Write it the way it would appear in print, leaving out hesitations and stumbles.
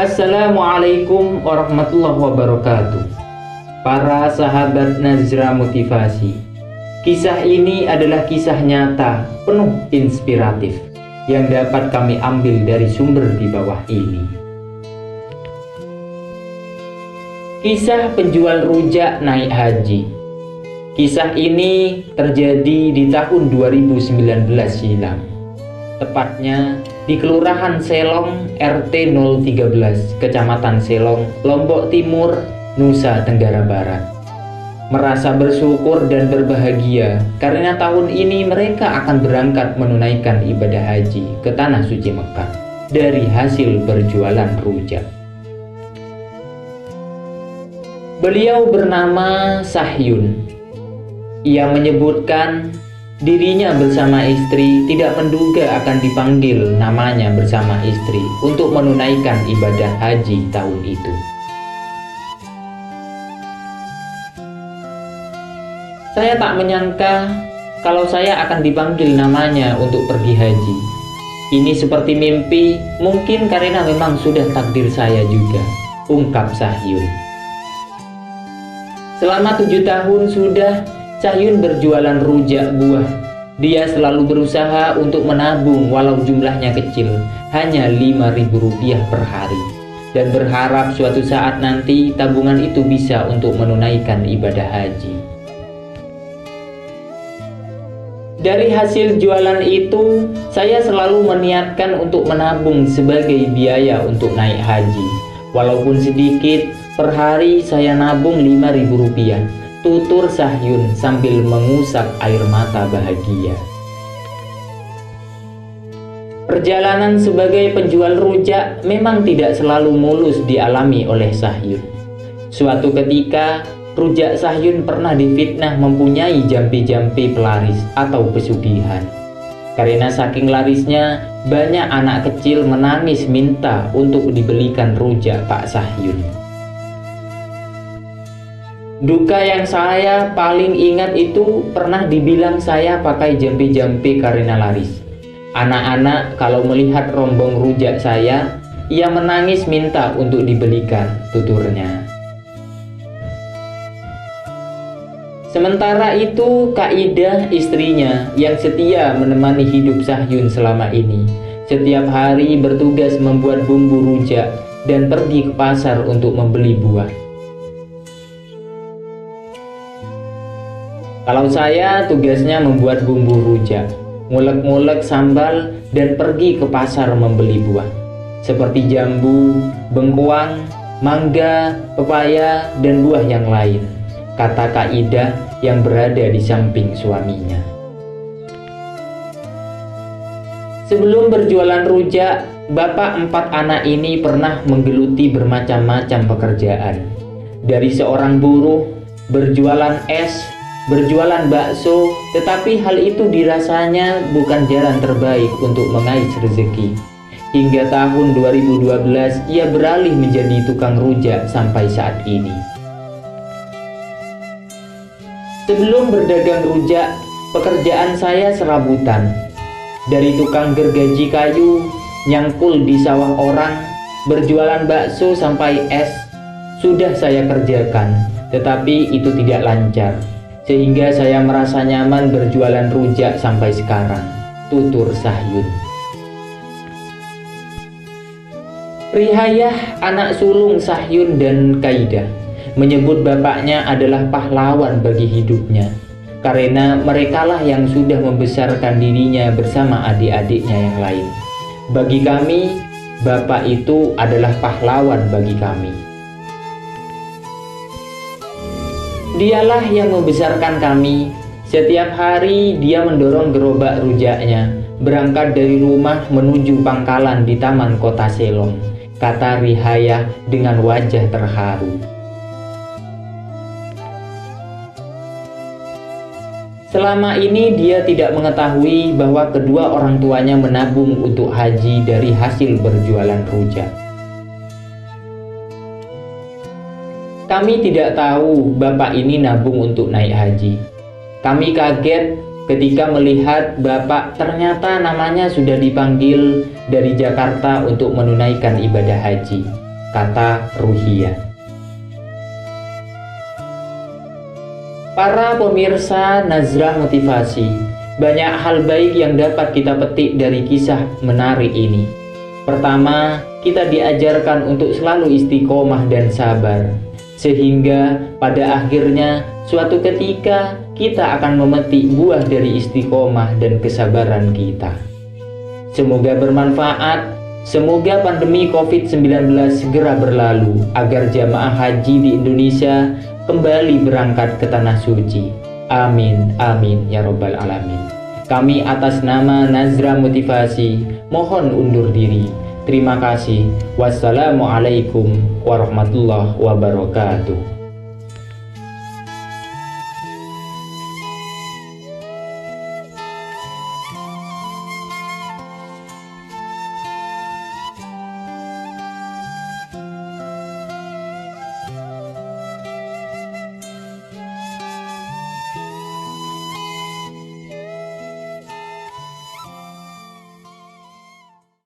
Assalamualaikum warahmatullahi wabarakatuh. Para sahabat Nazra Motivasi, kisah ini adalah kisah nyata penuh inspiratif yang dapat kami ambil dari sumber di bawah ini. Kisah penjual rujak naik haji. Kisah ini terjadi di tahun 2019 silam, tepatnya di Kelurahan Selong RT 013, Kecamatan Selong, Lombok Timur, Nusa Tenggara Barat. Merasa bersyukur dan berbahagia karena tahun ini mereka akan berangkat menunaikan ibadah haji ke Tanah Suci Mekah dari hasil berjualan rujak. Beliau bernama Sahyun. Ia menyebutkan dirinya bersama istri tidak menduga akan dipanggil namanya bersama istri untuk menunaikan ibadah haji tahun itu. Saya tak menyangka kalau saya akan dipanggil namanya untuk pergi haji. Ini seperti mimpi, mungkin karena memang sudah takdir saya juga, ungkap Sahyun. Selama 7 tahun sudah Sahyun berjualan rujak buah. Dia selalu berusaha untuk menabung walau jumlahnya kecil, hanya Rp5.000 per hari, dan berharap suatu saat nanti tabungan itu bisa untuk menunaikan ibadah haji. Dari hasil jualan itu, saya selalu meniatkan untuk menabung sebagai biaya untuk naik haji. Walaupun sedikit, per hari saya nabung Rp5.000. Tutur Sahyun sambil mengusap air mata bahagia. Perjalanan sebagai penjual rujak memang tidak selalu mulus dialami oleh Sahyun. Suatu ketika, rujak Sahyun pernah difitnah mempunyai jampi-jampi pelaris atau pesugihan. Karena saking larisnya, banyak anak kecil menangis minta untuk dibelikan rujak Pak Sahyun. Duka yang saya paling ingat itu pernah dibilang saya pakai jampi-jampi karena laris. Anak-anak kalau melihat rombong rujak saya, ia menangis minta untuk dibelikan, tuturnya. Sementara itu, Kak Ida, istrinya yang setia menemani hidup Sahyun selama ini, setiap hari bertugas membuat bumbu rujak dan pergi ke pasar untuk membeli buah. Kalau saya tugasnya membuat bumbu rujak, ngulek-ngulek sambal, dan pergi ke pasar membeli buah seperti jambu, bengkuang, mangga, pepaya, dan buah yang lain, kata Kak Ida yang berada di samping suaminya. Sebelum berjualan rujak, bapak 4 anak ini pernah menggeluti bermacam-macam pekerjaan. Dari seorang buruh, berjualan es, berjualan bakso, tetapi hal itu dirasanya bukan jalan terbaik untuk mengais rezeki. Hingga tahun 2012 ia beralih menjadi tukang rujak sampai saat ini. Sebelum berdagang rujak, pekerjaan saya serabutan. Dari tukang gergaji kayu, nyangkul di sawah orang, berjualan bakso sampai es, sudah saya kerjakan, tetapi itu tidak lancar. Sehingga saya merasa nyaman berjualan rujak sampai sekarang, tutur Sahyun. Rihayah, anak sulung Sahyun dan Kaidah, menyebut bapaknya adalah pahlawan bagi hidupnya, karena merekalah yang sudah membesarkan dirinya bersama adik-adiknya yang lain. Bagi kami, bapak itu adalah pahlawan bagi kami. Dialah yang membesarkan kami. Setiap hari dia mendorong gerobak rujaknya, berangkat dari rumah menuju pangkalan di Taman Kota Selong, kata Rihayah dengan wajah terharu. Selama ini dia tidak mengetahui bahwa kedua orang tuanya menabung untuk haji dari hasil berjualan rujak. Kami tidak tahu bapak ini nabung untuk naik haji. Kami kaget ketika melihat bapak ternyata namanya sudah dipanggil dari Jakarta untuk menunaikan ibadah haji. kata Ruhiyah. Para pemirsa Nazrah Motivasi, banyak hal baik yang dapat kita petik dari kisah menarik ini. Pertama, kita diajarkan untuk selalu istiqomah dan sabar, sehingga pada akhirnya suatu ketika kita akan memetik buah dari istiqomah dan kesabaran kita. Semoga bermanfaat. Semoga pandemi COVID-19 segera berlalu agar jamaah haji di Indonesia kembali berangkat ke Tanah Suci. Amin, amin, ya robbal alamin. Kami atas nama Nazrah Motivasi mohon undur diri. Terima kasih. Wassalamualaikum warahmatullahi wabarakatuh.